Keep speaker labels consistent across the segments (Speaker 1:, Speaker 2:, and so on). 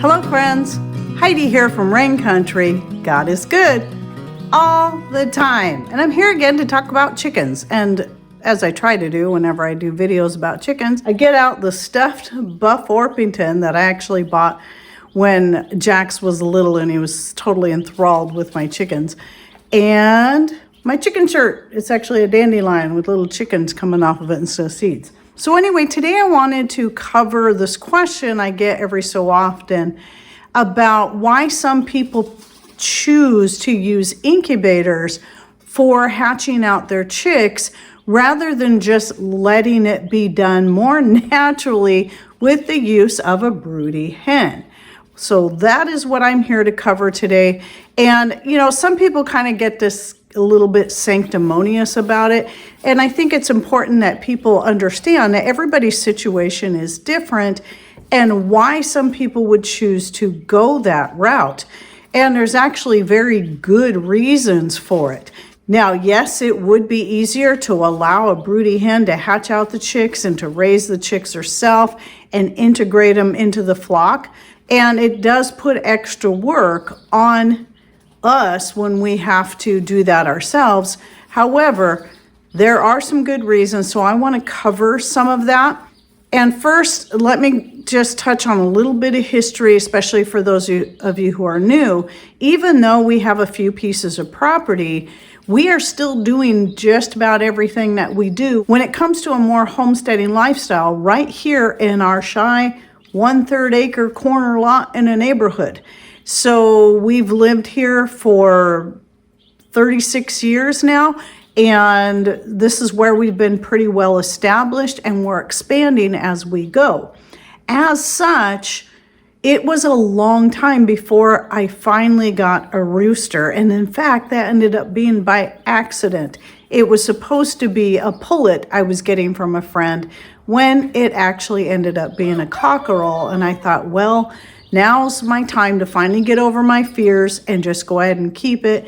Speaker 1: Hello friends, Heidi here from Rain Country. God is good all the time. And I'm here again to talk about chickens. And as I try to do whenever I do videos about chickens, I get out the stuffed Buff Orpington that I actually bought when Jax was little and he was totally enthralled with my chickens. And my chicken shirt, it's actually a dandelion with little chickens coming off of it instead of seeds. So anyway, today I wanted to cover this question I get every so often about why some people choose to use incubators for hatching out their chicks rather than just letting it be done more naturally with the use of a broody hen. So that is what I'm here to cover today. And, you know, some people kind of get this a little bit sanctimonious about it. And I think it's important that people understand that everybody's situation is different and why some people would choose to go that route. And there's actually very good reasons for it. Now, yes, it would be easier to allow a broody hen to hatch out the chicks and to raise the chicks herself and integrate them into the flock. And it does put extra work on us when we have to do that ourselves. However, there are some good reasons, so I want to cover some of that. And first, let me just touch on a little bit of history, especially for those of you who are new. Even though we have a few pieces of property, we are still doing just about everything that we do when it comes to a more homesteading lifestyle right here in our shy 1/3 acre corner lot in a neighborhood. So we've lived here for 36 years now, and this is where we've been pretty well established, and we're expanding as we go. As such, it was a long time before I finally got a rooster, and in fact, that ended up being by accident. It was supposed to be a pullet I was getting from a friend when it actually ended up being a cockerel, and I thought, well, now's my time to finally get over my fears and just go ahead and keep it.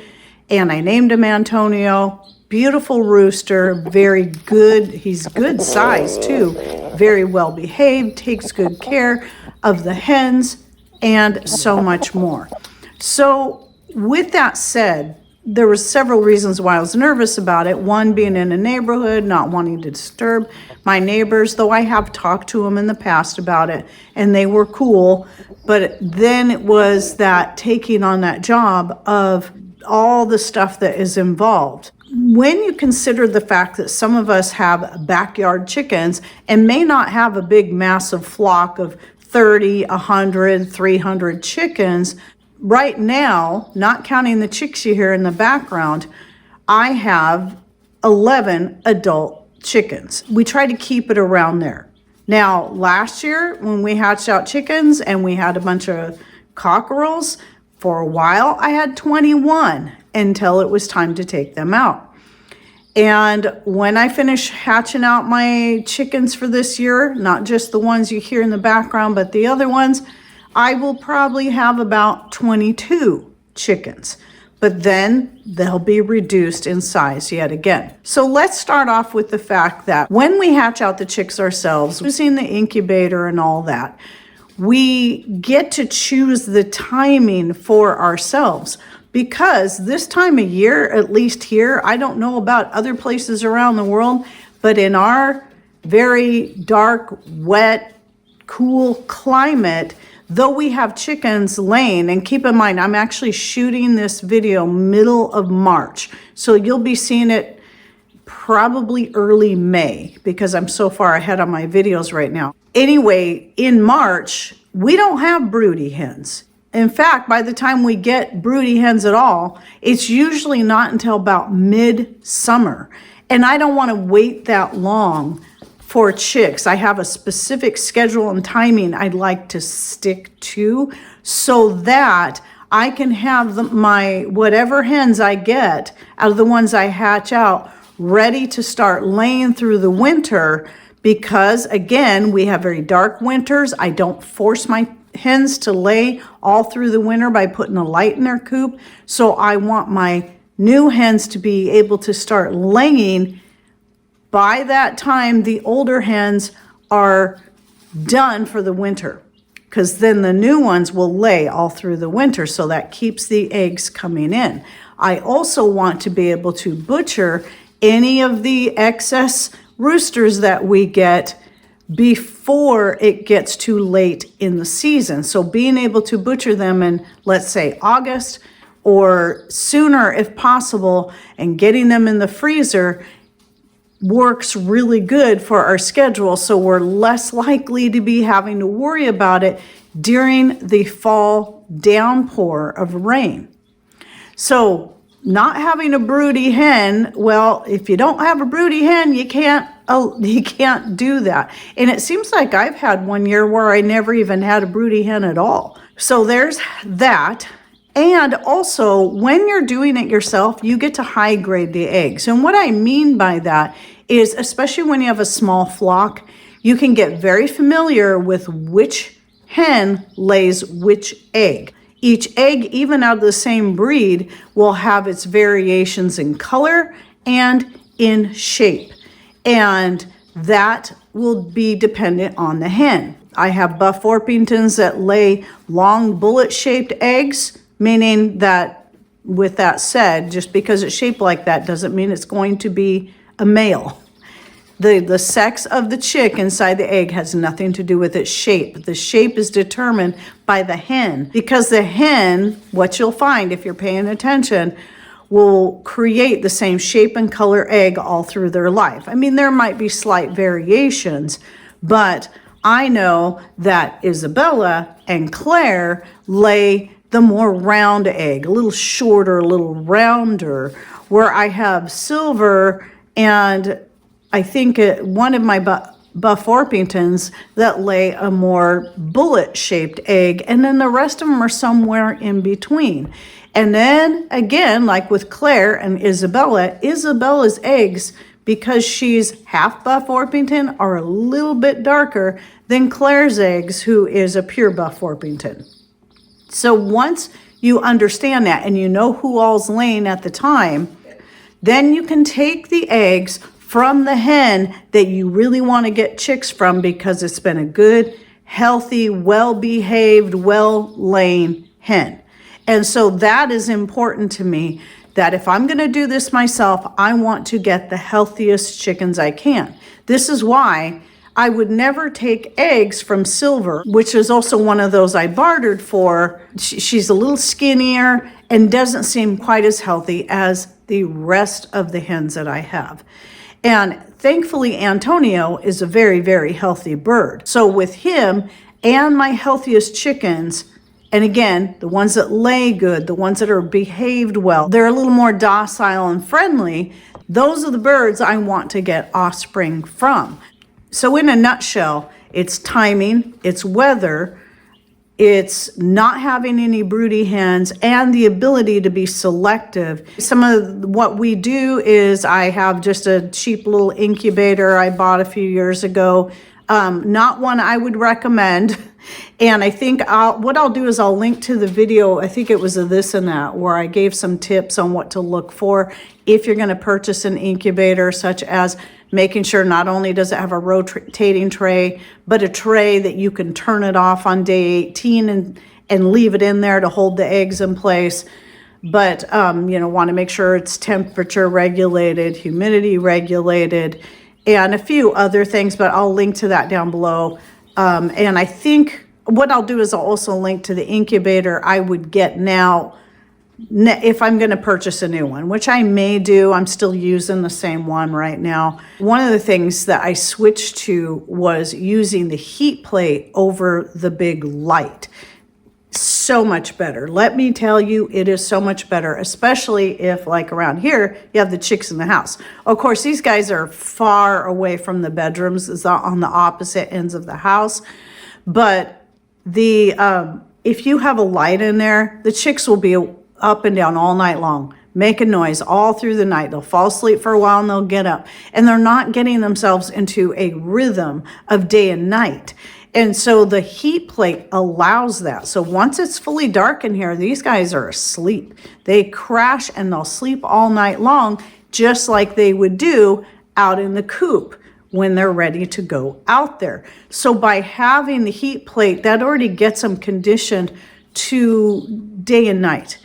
Speaker 1: And I named him Antonio. Beautiful rooster, very good. He's good size too. Very well behaved, takes good care of the hens, and so much more. So with that said, there were several reasons why I was nervous about it. One, being in a neighborhood, not wanting to disturb my neighbors, though I have talked to them in the past about it, and they were cool. But then it was that taking on that job of all the stuff that is involved. When you consider the fact that some of us have backyard chickens and may not have a big massive flock of 30, 100, 300 chickens, right now, not counting the chicks you hear in the background, I have 11 adult chickens. We try to keep it around there. Now, last year when we hatched out chickens and we had a bunch of cockerels, for a while I had 21 until it was time to take them out. And when I finish hatching out my chickens for this year, not just the ones you hear in the background, but the other ones, I will probably have about 22 chickens, but then they'll be reduced in size yet again. So let's start off with the fact that when we hatch out the chicks ourselves, using the incubator and all that, we get to choose the timing for ourselves. Because this time of year, at least here, I don't know about other places around the world, but in our very dark, wet, cool climate, though we have chickens laying, and keep in mind, I'm actually shooting this video middle of March. So you'll be seeing it probably early May because I'm so far ahead on my videos right now. Anyway, in March, we don't have broody hens. In fact, by the time we get broody hens at all, it's usually not until about mid-summer. And I don't want to wait that long for chicks. I have a specific schedule and timing I'd like to stick to so that I can have my whatever hens I get out of the ones I hatch out ready to start laying through the winter because, again, we have very dark winters. I don't force my hens to lay all through the winter by putting a light in their coop. So I want my new hens to be able to start laying. By that time, the older hens are done for the winter. because then the new ones will lay all through the winter, so that keeps the eggs coming in. I also want to be able to butcher any of the excess roosters that we get before it gets too late in the season. So being able to butcher them in, let's say, August or sooner if possible, and getting them in the freezer works really good for our schedule, so we're less likely to be having to worry about it during the fall downpour of rain. So not having a broody hen, well, if you don't have a broody hen, you can't do that. And it seems like I've had one year where I never even had a broody hen at all. So there's that. And also, when you're doing it yourself, you get to high grade the eggs. And what I mean by that is, especially when you have a small flock, you can get very familiar with which hen lays which egg. Each egg, even out of the same breed, will have its variations in color and in shape. And that will be dependent on the hen. I have Buff Orpingtons that lay long bullet-shaped eggs, meaning that, with that said, just because it's shaped like that doesn't mean it's going to be a male. The sex of the chick inside the egg has nothing to do with its shape. The shape is determined by the hen, because the hen, what you'll find if you're paying attention, will create the same shape and color egg all through their life. I mean, there might be slight variations, but I know that Isabella and Claire lay the more round egg, a little shorter, a little rounder, where I have Silver and I think one of my Buff Orpingtons that lay a more bullet-shaped egg, and then the rest of them are somewhere in between. And then again, like with Claire and Isabella, Isabella's eggs, because she's half Buff Orpington, are a little bit darker than Claire's eggs, who is a pure Buff Orpington. So once you understand that and you know who all's laying at the time, then you can take the eggs from the hen that you really want to get chicks from, because it's been a good, healthy, well-behaved, well-laying hen. And so that is important to me, that if I'm going to do this myself, I want to get the healthiest chickens I can. This is why I would never take eggs from Silver, which is also one of those I bartered for. She's a little skinnier and doesn't seem quite as healthy as the rest of the hens that I have. And thankfully, Antonio is a very, very healthy bird. So with him and my healthiest chickens, and again, the ones that lay good, the ones that are behaved well, they're a little more docile and friendly, those are the birds I want to get offspring from. So in a nutshell, it's timing, it's weather, it's not having any broody hens, and the ability to be selective. Some of what we do is I have just a cheap little incubator I bought a few years ago. Not one I would recommend. And I think what I'll do is I'll link to the video, I think it was a This and That, where I gave some tips on what to look for if you're going to purchase an incubator, such as making sure not only does it have a rotating tray, but a tray that you can turn it off on day 18 and leave it in there to hold the eggs in place. But, want to make sure it's temperature regulated, humidity regulated, and a few other things, but I'll link to that down below. And I think what I'll do is I'll also link to the incubator I would get now if I'm going to purchase a new one, which I may do. I'm still using the same one right now. One of the things that I switched to was using the heat plate over the big light. So much better. Let me tell you, it is so much better, especially if, like around here, you have the chicks in the house. Of course, these guys are far away from the bedrooms. It's on the opposite ends of the house. But if you have a light in there, the chicks will be up and down all night long, making noise all through the night. They'll fall asleep for a while and they'll get up. And they're not getting themselves into a rhythm of day and night. And so the heat plate allows that. So once it's fully dark in here, these guys are asleep. They crash and they'll sleep all night long, just like they would do out in the coop when they're ready to go out there. So by having the heat plate, that already gets them conditioned to day and night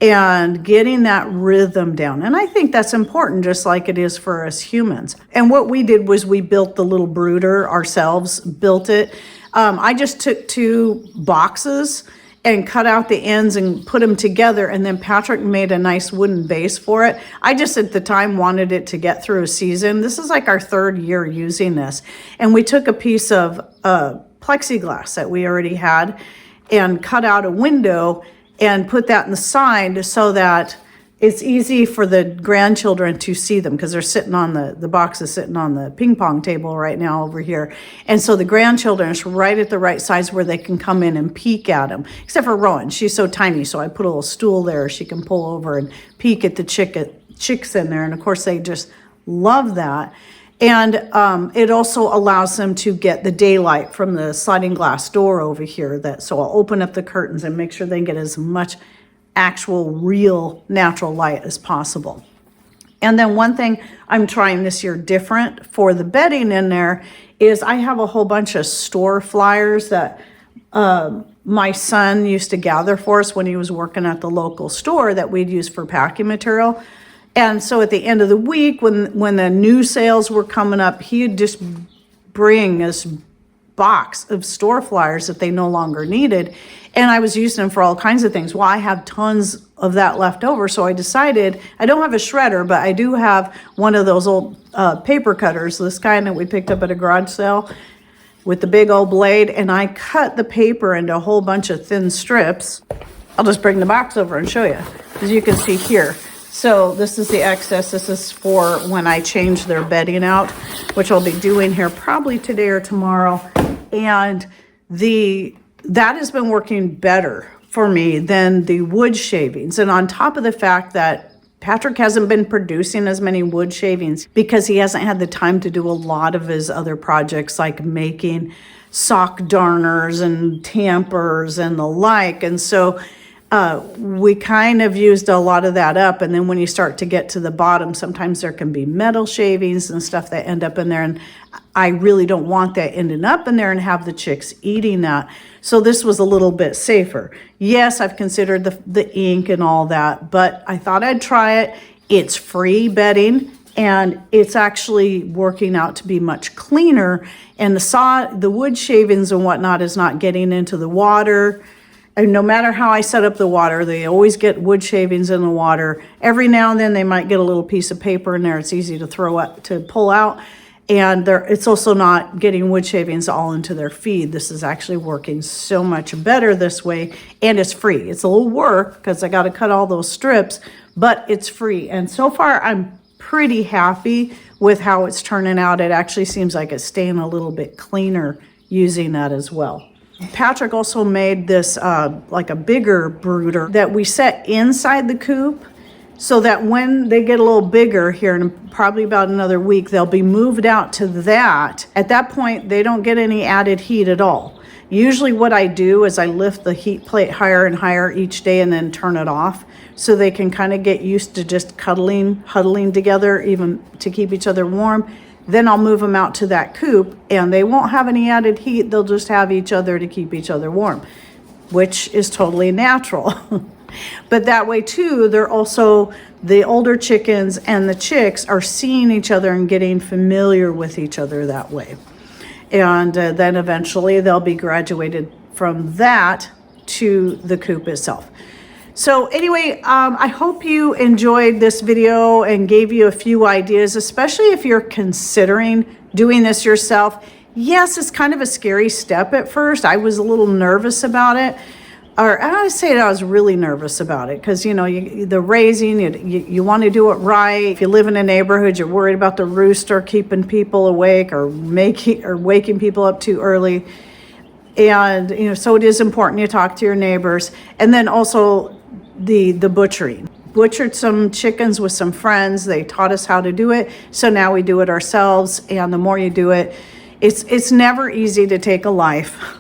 Speaker 1: and getting that rhythm down. And I think that's important, just like it is for us humans. And what we did was we built the little brooder ourselves, built it. I just took 2 boxes and cut out the ends and put them together, and then Patrick made a nice wooden base for it. I just at the time wanted it to get through a season. This is like our 3rd year using this. And we took a piece of plexiglass that we already had and cut out a window and put that in the side so that it's easy for the grandchildren to see them, because they're sitting on the box is sitting on the ping pong table right now over here. And so the grandchildren is right at the right size where they can come in and peek at them, except for Rowan. She's so tiny, so I put a little stool there she can pull over and peek at the chicks in there. And of course they just love that. And it also allows them to get the daylight from the sliding glass door over here. So I'll open up the curtains and make sure they get as much actual, real, natural light as possible. And then one thing I'm trying this year different for the bedding in there is I have a whole bunch of store flyers that my son used to gather for us when he was working at the local store that we'd use for packing material. And so at the end of the week, when the new sales were coming up, he'd just bring this box of store flyers that they no longer needed. And I was using them for all kinds of things. Well, I have tons of that left over, so I decided, I don't have a shredder, but I do have one of those old paper cutters, this kind that we picked up at a garage sale with the big old blade, and I cut the paper into a whole bunch of thin strips. I'll just bring the box over and show you, as you can see here. So this is the excess. This is for when I change their bedding out, which I'll be doing here probably today or tomorrow. And that has been working better for me than the wood shavings. And on top of the fact that Patrick hasn't been producing as many wood shavings because he hasn't had the time to do a lot of his other projects, like making sock darners and tampers and the like. And so we kind of used a lot of that up. And then when you start to get to the bottom, sometimes there can be metal shavings and stuff that end up in there. And I really don't want that ending up in there and have the chicks eating that. So this was a little bit safer. Yes, I've considered the ink and all that, but I thought I'd try it. It's free bedding, and it's actually working out to be much cleaner. And the wood shavings and whatnot is not getting into the water. And no matter how I set up the water, they always get wood shavings in the water. Every now and then they might get a little piece of paper in there. It's easy to pull out. And it's also not getting wood shavings all into their feed. This is actually working so much better this way, and it's free. It's a little work because I got to cut all those strips, but it's free. And so far, I'm pretty happy with how it's turning out. It actually seems like it's staying a little bit cleaner using that as well. Patrick also made this like a bigger brooder that we set inside the coop, so that when they get a little bigger here in probably about another week, they'll be moved out to that. At that point, they don't get any added heat at all. Usually what I do is I lift the heat plate higher and higher each day and then turn it off, so they can kind of get used to just huddling together, even to keep each other warm. Then I'll move them out to that coop, and they won't have any added heat. They'll just have each other to keep each other warm, which is totally natural. But that way too, they're also, the older chickens and the chicks are seeing each other and getting familiar with each other that way. And then eventually they'll be graduated from that to the coop itself. So anyway, I hope you enjoyed this video and gave you a few ideas, especially if you're considering doing this yourself. Yes, it's kind of a scary step at first. I was a little nervous about it. Or I say I was really nervous about it because, you know, the raising, you want to do it right. If you live in a neighborhood, you're worried about the rooster keeping people awake or waking people up too early. And, you know, so it is important you talk to your neighbors. And then also the butchering. Butchered some chickens with some friends. They taught us how to do it. So now we do it ourselves. And the more you do it, it's never easy to take a life.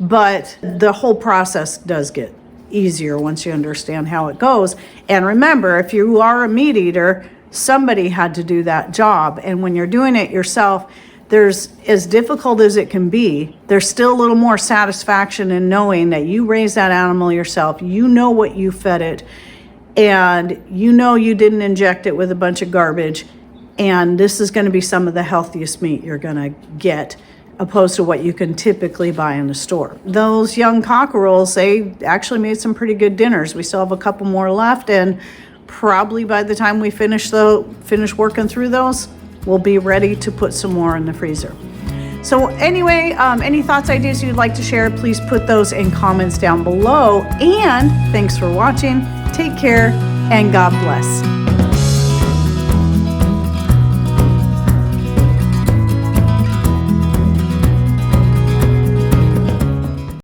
Speaker 1: But the whole process does get easier once you understand how it goes. And remember, if you are a meat eater, somebody had to do that job. And when you're doing it yourself, there's, as difficult as it can be, there's still a little more satisfaction in knowing that you raised that animal yourself. You know what you fed it, and you know you didn't inject it with a bunch of garbage. And this is going to be some of the healthiest meat you're going to get, opposed to what you can typically buy in the store. Those young cockerels, they actually made some pretty good dinners. We still have a couple more left, and probably by the time we finish working through those, we'll be ready to put some more in the freezer. So anyway, any thoughts, ideas you'd like to share, please put those in comments down below. And thanks for watching. Take care, and God bless.